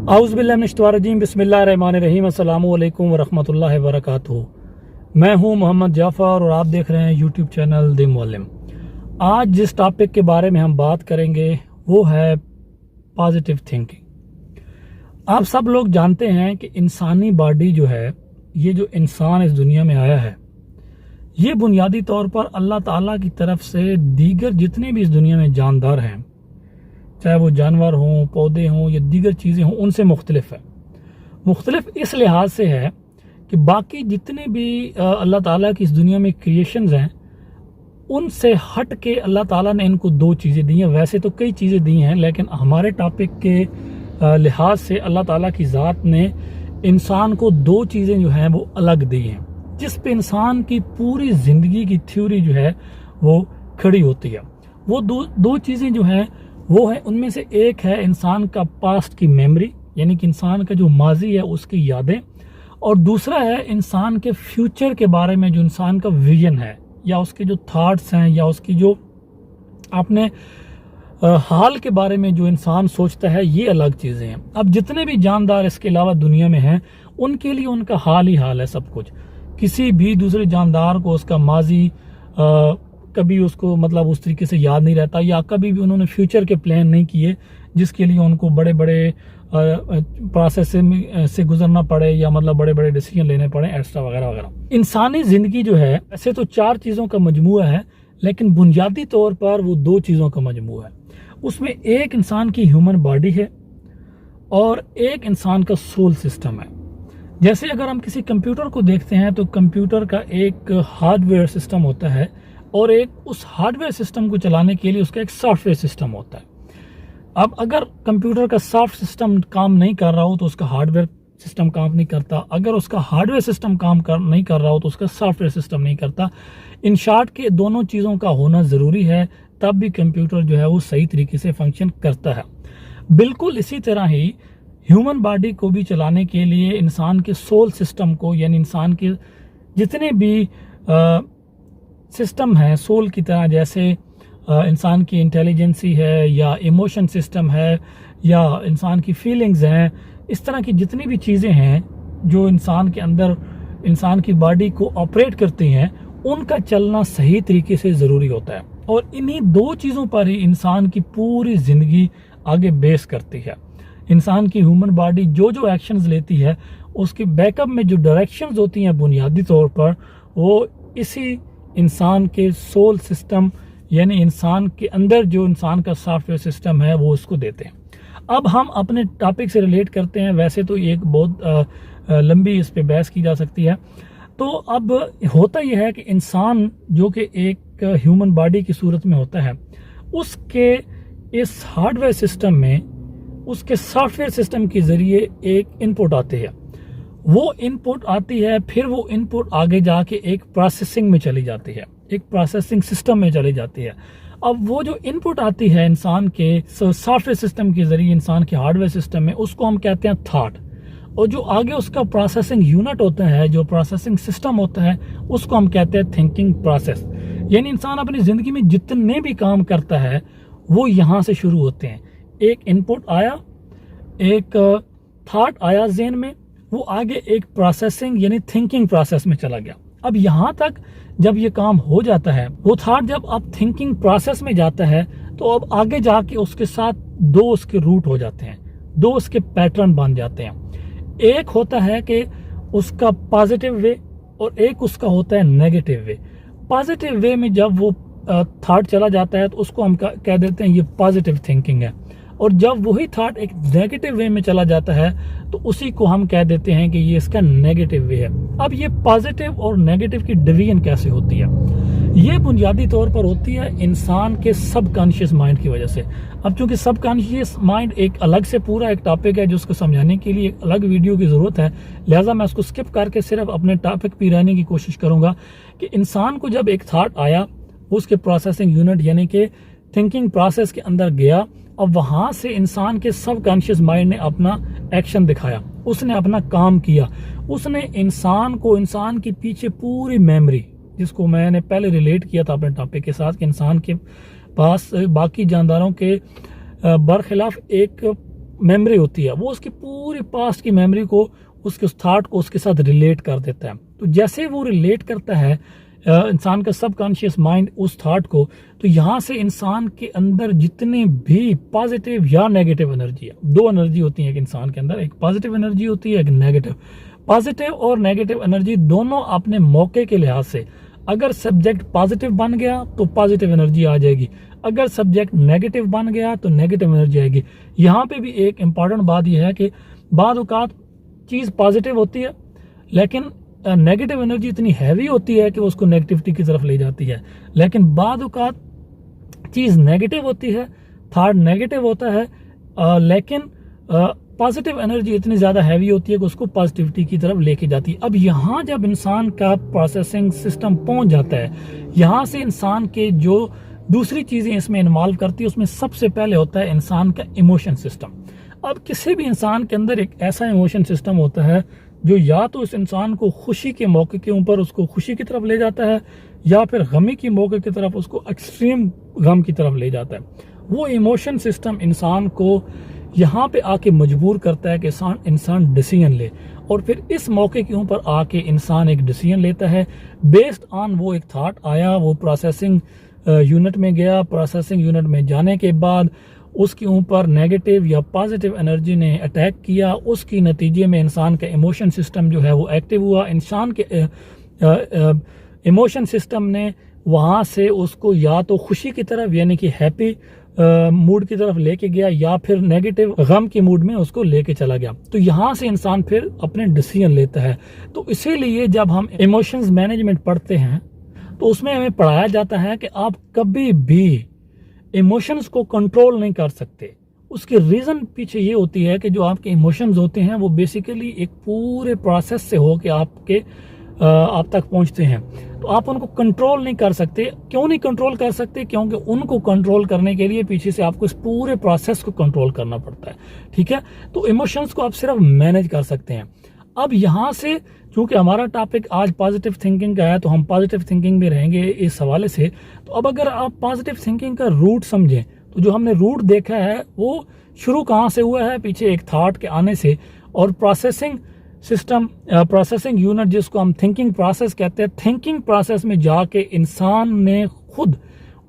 आउज़ुबिल्लाहिमिनश्शैतानिर्रजीम बिस्मिल्लाहिर्रहमानिर्रहीम अस्सलामु अलैकुम वरहमतुल्लाहि वबरकातुहू। मैं हूं मोहम्मद जाफ़र और आप देख रहे हैं यूट्यूब चैनल द मुअल्लिम। आज जिस टॉपिक के बारे में हम बात करेंगे वो है पॉजिटिव थिंकिंग। आप सब लोग जानते हैं कि इंसानी बॉडी जो है, ये जो इंसान इस दुनिया में आया है, ये बुनियादी तौर पर अल्लाह ताला की तरफ से दीगर जितने भी इस दुनिया में जानदार हैं, चाहे वो जानवर हों, पौधे हों या दीगर चीज़ें हों, उनसे मुख्तलिफ है। मुख्तलिफ इस लिहाज से है कि बाकी जितने भी अल्लाह ताला की इस दुनिया में क्रिएशंस हैं, उनसे हट के अल्लाह ताला ने इनको दो चीज़ें दी हैं। वैसे तो कई चीज़ें दी हैं, लेकिन हमारे टॉपिक के लिहाज से अल्लाह ताला की ज़ात ने इंसान को दो चीज़ें जो हैं वो अलग दी हैं, जिस पे इंसान की पूरी ज़िंदगी की थ्योरी जो है वो खड़ी होती है। वो दो चीज़ें जो हैं वो है, उनमें से एक है इंसान का पास्ट की मेमोरी, यानी कि इंसान का जो माजी है उसकी यादें, और दूसरा है इंसान के फ्यूचर के बारे में जो इंसान का विजन है या उसके जो थॉट्स हैं या उसकी जो अपने हाल के बारे में जो इंसान सोचता है, ये अलग चीज़ें हैं। अब जितने भी जानदार इसके अलावा दुनिया में हैं, उनके लिए उनका हाल ही हाल है सब कुछ। किसी भी दूसरे जानदार को उसका माजी कभी उसको मतलब उस तरीके से याद नहीं रहता, या कभी भी उन्होंने फ्यूचर के प्लान नहीं किए जिसके लिए उनको बड़े बड़े प्रोसेस से गुजरना पड़े या मतलब बड़े बड़े डिसीजन लेने पड़े, एक्स्ट्रा वगैरह वगैरह। इंसानी ज़िंदगी जो है ऐसे तो चार चीज़ों का मजमूआ है, लेकिन बुनियादी तौर पर वो दो चीज़ों का मजमूआ है। उसमें एक इंसान की ह्यूमन बॉडी है और एक इंसान का सोल सिस्टम है। जैसे अगर हम किसी कंप्यूटर को देखते हैं तो कंप्यूटर का एक हार्डवेयर सिस्टम होता है और एक उस हार्डवेयर सिस्टम को चलाने के लिए उसका एक सॉफ्टवेयर सिस्टम होता है। अब अगर कंप्यूटर का सॉफ्ट सिस्टम काम नहीं कर रहा हो तो उसका हार्डवेयर सिस्टम काम नहीं करता, अगर उसका हार्डवेयर सिस्टम नहीं कर रहा हो तो उसका सॉफ्टवेयर सिस्टम नहीं करता। इन शॉर्ट के दोनों चीज़ों का होना ज़रूरी है, तब भी कंप्यूटर जो है वो सही तरीके से फंक्शन करता है। बिल्कुल इसी तरह ही ह्यूमन बॉडी को भी चलाने के लिए इंसान के सोल सिस्टम को, यानी इंसान के जितने भी सिस्टम है सोल की तरह, जैसे इंसान की इंटेलिजेंसी है या इमोशन सिस्टम है या इंसान की फीलिंग्स हैं, इस तरह की जितनी भी चीज़ें हैं जो इंसान के अंदर इंसान की बॉडी को ऑपरेट करती हैं, उनका चलना सही तरीके से ज़रूरी होता है। और इन्हीं दो चीज़ों पर ही इंसान की पूरी ज़िंदगी आगे बेस करती है। इंसान की ह्यूमन बॉडी जो जो एक्शंस लेती है, उसके बैकअप में जो डायरेक्शंस होती हैं बुनियादी तौर पर, वो इसी इंसान के सोल सिस्टम यानी इंसान के अंदर जो इंसान का सॉफ्टवेयर सिस्टम है वो उसको देते हैं। अब हम अपने टॉपिक से रिलेट करते हैं। वैसे तो एक बहुत लंबी इस पे बहस की जा सकती है। तो अब होता यह है कि इंसान जो कि एक ह्यूमन बॉडी की सूरत में होता है, उसके इस हार्डवेयर सिस्टम में उसके सॉफ्टवेयर सिस्टम के ज़रिए एक इनपुट आती है। वो इनपुट आती है, फिर वो इनपुट आगे जाके एक प्रोसेसिंग में चली जाती है, एक प्रोसेसिंग सिस्टम में चली जाती है। अब वो जो इनपुट आती है इंसान के सॉफ्टवेयर सिस्टम के ज़रिए इंसान के हार्डवेयर सिस्टम में, उसको हम कहते हैं थॉट। और जो आगे उसका प्रोसेसिंग यूनिट होता है, जो प्रोसेसिंग सिस्टम होता है, उसको हम कहते हैं थिंकिंग प्रोसेस। यानी इंसान अपनी ज़िंदगी में जितने भी काम करता है वो यहाँ से शुरू होते हैं। एक इनपुट आया, एक थॉट आया ज़हन में, वो आगे एक प्रोसेसिंग यानी थिंकिंग प्रोसेस में चला गया। अब यहाँ तक जब ये काम हो जाता है, वो थॉट जब अब थिंकिंग प्रोसेस में जाता है, तो अब आगे जाके उसके साथ दो उसके रूट हो जाते हैं, दो उसके पैटर्न बन जाते हैं। एक होता है कि उसका पॉजिटिव वे और एक उसका होता है नेगेटिव वे। पॉजिटिव वे में जब वो थॉट चला जाता है तो उसको हम कह देते हैं ये पॉजिटिव थिंकिंग है, और जब वही थॉट एक नेगेटिव वे में चला जाता है तो उसी को हम कह देते हैं कि ये इसका नेगेटिव वे है। अब ये पॉजिटिव और नेगेटिव की डिवीजन कैसे होती है? ये बुनियादी तौर पर होती है इंसान के सबकॉन्शियस माइंड की वजह से। अब चूंकि सबकॉन्शियस माइंड एक अलग से पूरा एक टॉपिक है जिसको समझाने के लिए एक अलग वीडियो की ज़रूरत है, लिहाजा मैं उसको स्किप करके सिर्फ अपने टॉपिक पे रहने की कोशिश करूँगा कि इंसान को जब एक थॉट आया, उसके प्रोसेसिंग यूनिट यानी कि थिंकिंग प्रोसेस के अंदर गया, अब वहाँ से इंसान के सबकॉन्शियस माइंड ने अपना एक्शन दिखाया, उसने अपना काम किया, उसने इंसान को, इंसान के पीछे पूरी मेमोरी, जिसको मैंने पहले रिलेट किया था अपने टॉपिक के साथ कि इंसान के पास बाकी जानदारों के बरखिलाफ एक मेमोरी होती है वो उसकी पूरी पास्ट की मेमोरी को, उसके उस थॉट को उसके साथ रिलेट कर देता है। तो जैसे वो रिलेट करता है इंसान का सबकॉन्शियस माइंड उस थॉट को, तो यहाँ से इंसान के अंदर जितनी भी पॉजिटिव या नेगेटिव एनर्जी है, दो एनर्जी होती है एक इंसान के अंदर, एक पॉजिटिव एनर्जी होती है, एक नेगेटिव। पॉजिटिव और नेगेटिव एनर्जी दोनों अपने मौके के लिहाज से, अगर सब्जेक्ट पॉजिटिव बन गया तो पॉजिटिव एनर्जी आ जाएगी, अगर सब्जेक्ट नेगेटिव बन गया तो नेगेटिव एनर्जी आएगी। यहाँ पे भी एक इम्पॉर्टेंट बात यह है कि बाद औकात चीज़ पॉजिटिव होती है लेकिन नेगेटिव एनर्जी इतनी हैवी होती है कि वो उसको नेगेटिविटी की तरफ ले जाती है, लेकिन बाद औकात चीज़ नेगेटिव होती है, थॉट नेगेटिव होता है, लेकिन पॉजिटिव एनर्जी इतनी ज़्यादा हैवी होती है कि उसको पॉजिटिविटी की तरफ लेके जाती है। अब यहाँ जब इंसान का प्रोसेसिंग सिस्टम पहुँच जाता है, यहाँ से इंसान के जो दूसरी चीज़ें इसमें इन्वॉल्व करती है, उसमें सबसे पहले होता है इंसान का इमोशन सिस्टम। अब किसी भी इंसान के अंदर एक ऐसा इमोशन सिस्टम होता है जो या तो इस इंसान को खुशी के मौके के ऊपर उसको खुशी की तरफ ले जाता है, या फिर गमी की मौके की तरफ उसको एक्सट्रीम गम की तरफ ले जाता है। वो इमोशन सिस्टम इंसान को यहाँ पे आके मजबूर करता है कि इंसान डिसीजन ले, और फिर इस मौके के ऊपर आके इंसान एक डिसीजन लेता है बेस्ड ऑन वो एक थॉट आया, वो प्रोसेसिंग यूनिट में गया, प्रोसेसिंग यूनिट में जाने के बाद उसके ऊपर नेगेटिव या पॉजिटिव एनर्जी ने अटैक किया, उसकी नतीजे में इंसान का इमोशन सिस्टम जो है वो एक्टिव हुआ। इंसान के इमोशन सिस्टम ने वहाँ से उसको या तो खुशी की तरफ यानी कि हैप्पी मूड की तरफ लेके गया, या फिर नेगेटिव गम की मूड में उसको लेके चला गया। तो यहाँ से इंसान फिर अपने डिसीजन लेता है। तो इसीलिए जब हम इमोशंस मैनेजमेंट पढ़ते हैं तो उसमें हमें पढ़ाया जाता है कि आप कभी भी इमोशंस को कंट्रोल नहीं कर सकते। उसकी रीज़न पीछे ये होती है कि जो आपके इमोशंस होते हैं वो बेसिकली एक पूरे प्रोसेस से हो के आप तक पहुंचते हैं, तो आप उनको कंट्रोल नहीं कर सकते। क्यों नहीं कंट्रोल कर सकते? क्योंकि उनको कंट्रोल करने के लिए पीछे से आपको इस पूरे प्रोसेस को कंट्रोल करना पड़ता है। ठीक है, तो इमोशंस को आप सिर्फ मैनेज कर सकते हैं। अब यहाँ से चूंकि हमारा टॉपिक आज पॉजिटिव थिंकिंग का है, तो हम पॉजिटिव थिंकिंग में रहेंगे इस हवाले से। तो अब अगर आप पॉजिटिव थिंकिंग का रूट समझें, तो जो हमने रूट देखा है वो शुरू कहाँ से हुआ है, पीछे एक थॉट के आने से, और प्रोसेसिंग सिस्टम, प्रोसेसिंग यूनिट जिसको हम थिंकिंग प्रोसेस कहते हैं, थिंकिंग प्रोसेस में जाके इंसान ने खुद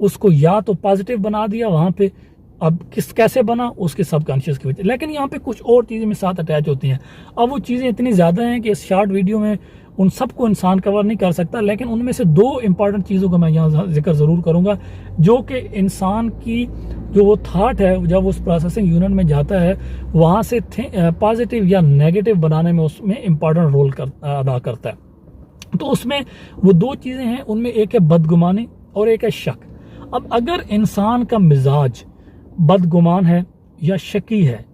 उसको या तो पॉजिटिव बना दिया वहाँ पे। अब कैसे बना, उसके सबकॉन्शियस की वजह। लेकिन यहाँ पे कुछ और चीज़ें में साथ अटैच होती हैं। अब वो चीज़ें इतनी ज़्यादा हैं कि इस शॉर्ट वीडियो में उन सबको इंसान कवर नहीं कर सकता, लेकिन उनमें से दो इंपॉर्टेंट चीज़ों का मैं यहाँ जिक्र ज़रूर करूँगा, जो कि इंसान की जो वो थाट है जब उस प्रोसेसिंग यूनिट में जाता है वहाँ से पॉजिटिव या नेगेटिव बनाने में उसमें इम्पॉर्टेंट रोल अदा करता है। तो उसमें वो दो चीज़ें हैं, उनमें एक है बदगुमानी और एक है शक। अब अगर इंसान का मिजाज बदगुमान है या शकी है,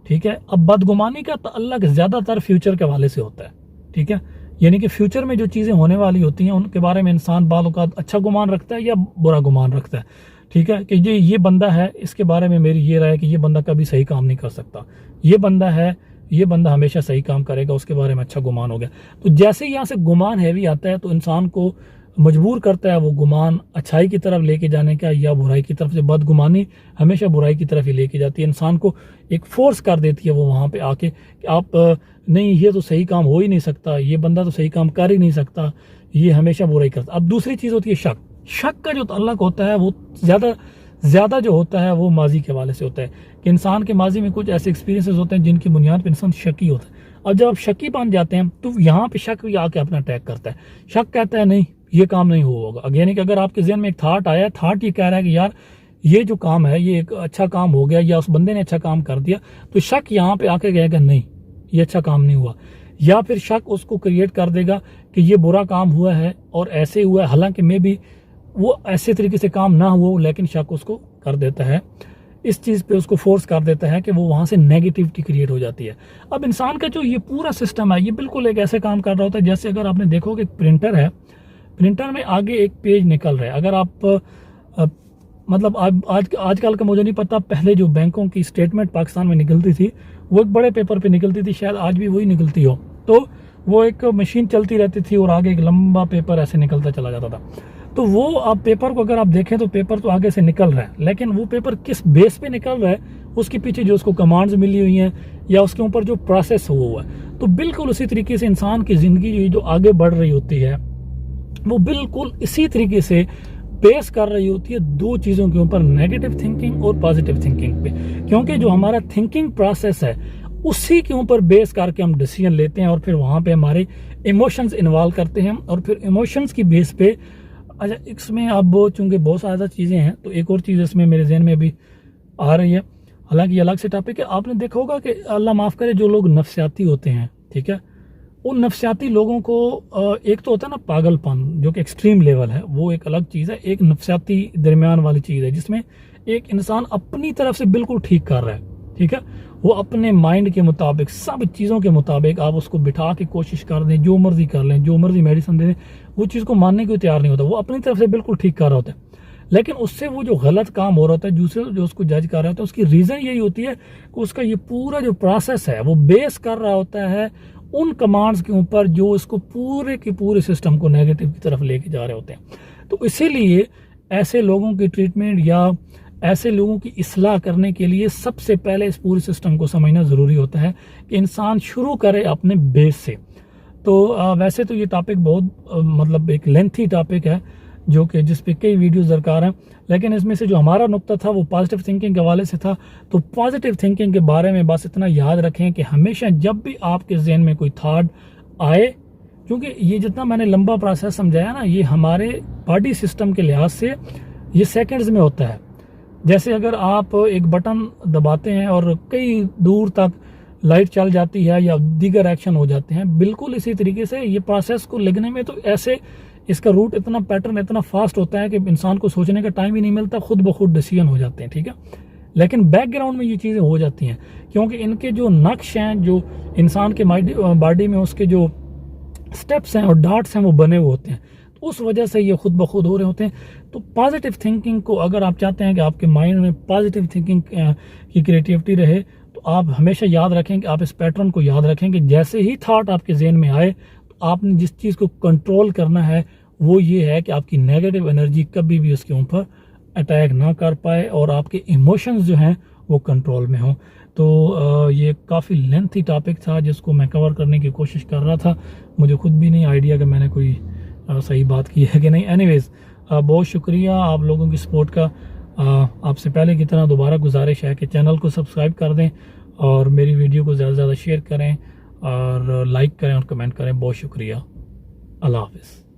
ठीक है, अब बदगुमानी का ताल्लुक ज़्यादातर फ्यूचर के हवाले से होता है। ठीक है, यानी कि फ्यूचर में जो चीज़ें होने वाली होती हैं उनके बारे में इंसान बाद औक़ात अच्छा गुमान रखता है या बुरा गुमान रखता है। ठीक है, कि ये बंदा है, इसके बारे में मेरी ये राय है कि ये बंदा कभी सही काम नहीं कर सकता, ये बंदा है, ये बंदा हमेशा सही काम करेगा, उसके बारे में अच्छा गुमान हो गया। तो जैसे यहाँ से गुमान हैवी आता है तो इंसान को मजबूर करता है वो गुमान अच्छाई की तरफ लेके जाने का या बुराई की तरफ से। बदगुमानी हमेशा बुराई की तरफ ही लेके जाती है, इंसान को एक फोर्स कर देती है वो वहाँ पे आके कि आप नहीं, ये तो सही काम हो ही नहीं सकता, ये बंदा तो सही काम कर ही नहीं सकता, ये हमेशा बुराई करता। अब दूसरी चीज़ होती है शक। शक का जो ताल्लुक होता है वो ज़्यादा जो होता है वो माजी के हवाले से होता है कि इंसान के माजी में कुछ ऐसे एक्सपीरियंसेस होते हैं जिनकी बुनियाद पर इंसान शकी होता है। और जब आप शकी बन जाते हैं तो यहाँ पे शक भी आके अपना अटैक करता है। शक कहता है नहीं, ये काम नहीं होगा। यानी कि अगर आपके जहन में एक थॉट आया, थॉट ये कह रहा है कि यार ये जो काम है ये एक अच्छा काम हो गया या उस बंदे ने अच्छा काम कर दिया, तो शक यहाँ पे आके कहेगा नहीं, ये अच्छा काम नहीं हुआ। या फिर शक उसको क्रिएट कर देगा कि ये बुरा काम हुआ है और ऐसे हुआ है, हालांकि मे भी वो ऐसे तरीके से काम ना हुआ, लेकिन शक उसको कर देता है, इस चीज़ पे उसको फोर्स कर देता है कि वो वहाँ से नेगेटिविटी क्रिएट हो जाती है। अब इंसान का जो ये पूरा सिस्टम है ये बिल्कुल एक ऐसे काम कर रहा होता है जैसे अगर आपने देखो कि प्रिंटर है, प्रिंटर में आगे एक पेज निकल रहा है। अगर आप मतलब आजकल का मुझे नहीं पता, पहले जो बैंकों की स्टेटमेंट पाकिस्तान में निकलती थी वो एक बड़े पेपर पे निकलती थी, शायद आज भी वही निकलती हो। तो वो एक मशीन चलती रहती थी और आगे एक लंबा पेपर ऐसे निकलता चला जाता था। तो वो अब पेपर को अगर आप देखें तो पेपर तो आगे से निकल रहा है, लेकिन वो पेपर किस बेस पे निकल रहा है उसके पीछे जो उसको कमांड्स मिली हुई हैं या उसके ऊपर जो प्रोसेस हुआ है। तो बिल्कुल उसी तरीके से इंसान की ज़िंदगी जो आगे बढ़ रही होती है वो बिल्कुल इसी तरीके से बेस कर रही होती है दो चीज़ों के ऊपर, नेगेटिव थिंकिंग और पॉजिटिव थिंकिंग पे। क्योंकि जो हमारा थिंकिंग प्रोसेस है उसी के ऊपर बेस करके हम डिसीजन लेते हैं और फिर वहाँ पे हमारे इमोशंस इन्वॉल्व करते हैं और फिर इमोशंस की बेस पे। अच्छा, इसमें अब चूँकि बहुत ज़्यादा चीज़ें हैं तो एक और चीज़ इसमें मेरे जहन में अभी आ रही है, हालांकि ये अलग से टॉपिक है। आपने देखा होगा कि अल्लाह माफ़ करे जो लोग नफसियाती होते हैं, ठीक है, उन नफसियाती लोगों को एक तो होता है ना पागलपन जो कि एक्सट्रीम लेवल है, वो एक अलग चीज़ है। एक नफसियाती दरमियान वाली चीज़ है जिसमें एक इंसान अपनी तरफ से बिल्कुल ठीक कर रहा है, ठीक है, वो अपने माइंड के मुताबिक सब चीज़ों के मुताबिक आप उसको बिठा के कोशिश कर दें, जो मर्जी कर लें, जो मर्जी मेडिसिन दे दें, वो चीज़ को मानने को तैयार नहीं होता। वो अपनी तरफ से बिल्कुल ठीक कर रहा होता है, लेकिन उससे वो जो गलत काम हो रहा होता है, दूसरे जो उसको जज कर रहा होता है, उसकी रीज़न यही होती है कि उसका ये पूरा जो प्रोसेस है वो बेस कर रहा होता है उन कमांड्स के ऊपर जो इसको पूरे के पूरे सिस्टम को नेगेटिव की तरफ लेके जा रहे होते हैं। तो इसीलिए ऐसे लोगों की ट्रीटमेंट या ऐसे लोगों की इस्लाह करने के लिए सबसे पहले इस पूरे सिस्टम को समझना ज़रूरी होता है कि इंसान शुरू करे अपने बेस से। तो वैसे तो ये टॉपिक बहुत मतलब एक लेंथी टॉपिक है जो कि जिस पे कई वीडियोस दरकार हैं, लेकिन इसमें से जो हमारा नुक्ता था वो पॉजिटिव थिंकिंग के हवाले से था। तो पॉजिटिव थिंकिंग के बारे में बस इतना याद रखें कि हमेशा जब भी आपके जहन में कोई थॉट आए, क्योंकि ये जितना मैंने लंबा प्रोसेस समझाया ना, ये हमारे बॉडी सिस्टम के लिहाज से ये सेकेंड्स में होता है। जैसे अगर आप एक बटन दबाते हैं और कई दूर तक लाइट चल जाती है या दीगर एक्शन हो जाते हैं, बिल्कुल इसी तरीके से ये प्रोसेस को लिखने में तो ऐसे इसका रूट इतना पैटर्न इतना फास्ट होता है कि इंसान को सोचने का टाइम ही नहीं मिलता, खुद ब खुद डिसीजन हो जाते हैं, ठीक है। लेकिन बैकग्राउंड में ये चीज़ें हो जाती हैं क्योंकि इनके जो नक्श हैं, जो इंसान के बॉडी में उसके जो स्टेप्स हैं और डॉट्स हैं वो बने हुए होते हैं, तो उस वजह से ये खुद ब खुद हो रहे होते हैं। तो पॉजिटिव थिंकिंग को अगर आप चाहते हैं कि आपके माइंड में पॉजिटिव थिंकिंग की क्रिएटिविटी रहे, तो आप हमेशा याद रखें कि आप इस पैटर्न को याद रखें कि जैसे ही थॉट आपके जहन में आए तो आपने जिस चीज़ को कंट्रोल करना है वो ये है कि आपकी नेगेटिव एनर्जी कभी भी उसके ऊपर अटैक ना कर पाए और आपके इमोशंस जो हैं वो कंट्रोल में हों। तो ये काफ़ी लेंथी टॉपिक था जिसको मैं कवर करने की कोशिश कर रहा था। मुझे खुद भी नहीं आइडिया कि मैंने कोई सही बात की है कि नहीं। एनीवेज, बहुत शुक्रिया आप लोगों की सपोर्ट का। आपसे पहले की तरह दोबारा गुजारिश है कि चैनल को सब्सक्राइब कर दें और मेरी वीडियो को ज़्यादा से ज़्यादा शेयर करें और लाइक करें और कमेंट करें। बहुत शुक्रिया। अल्लाह हाफ़िज़।